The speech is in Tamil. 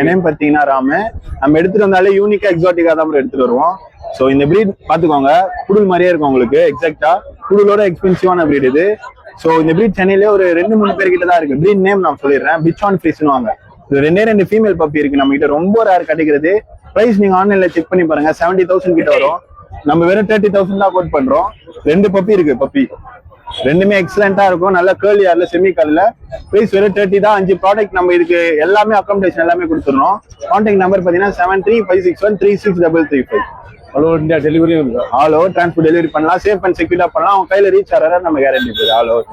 என்னையும் பாத்தீங்கன்னா ராமு நம்ம எடுத்துட்டு வந்தாலே யூனிக்கா எக்ஸாட்டிக்கா தான் எடுத்துட்டு வருவோம். சோ இந்த பிரீட் பாத்துக்கோங்க, குடுல் மாதிரியே இருக்கும் உங்களுக்கு. எக்ஸாக்டா குடுலோட எக்ஸ்பென்சிவான பிரீட் இது. சோ இந்த பிரீட் சென்னையிலே ஒரு 2-3 பேர் கிட்ட தான் இருக்கு. பிரீட் நேம் நான் சொல்லிடுறேன், பிச்சான் ஃபிஷ்னு வாங்க. இது 2 ஃபீமேல் பப்பி இருக்கு நம்ம கிட்ட, ரொம்ப ரேர் கிடைக்கிறது. பிரைஸ் நீங்க ஆன்லைன்ல செக் பண்ணி பாருங்க, 70,000 கிட்ட வரும். நம்ம வெறும் 30,000 தான் கோட் பண்றோம். 2 பப்பி இருக்கு. பப்பி ரெண்டுமே எக்ஸலண்டா இருக்கும், நல்ல கேர்லி ஹேர்ல செமி கல்ல. பிரைஸ் வெறும் 30 தான். 5 ப்ராடக்ட் நம்ம இதுக்கு எல்லாமே அகாமடேஷன் எல்லாமே கொடுத்துறோம். கான்டாக்ட் நம்பர் பாத்தீங்கன்னா 7356136335. ஆல் ஓவர் இந்தியா டெலிவரி இருக்கு. ஆல் ஓவர் டிரான்ஸ்போர்ட் டெலிவரி பண்ணலாம், சேஃப் அண்ட் செக்யூரா பண்ணலாம். அவங்க கையில ரீச் ஆகிற நம்ம கேரண்டி போகுது. All over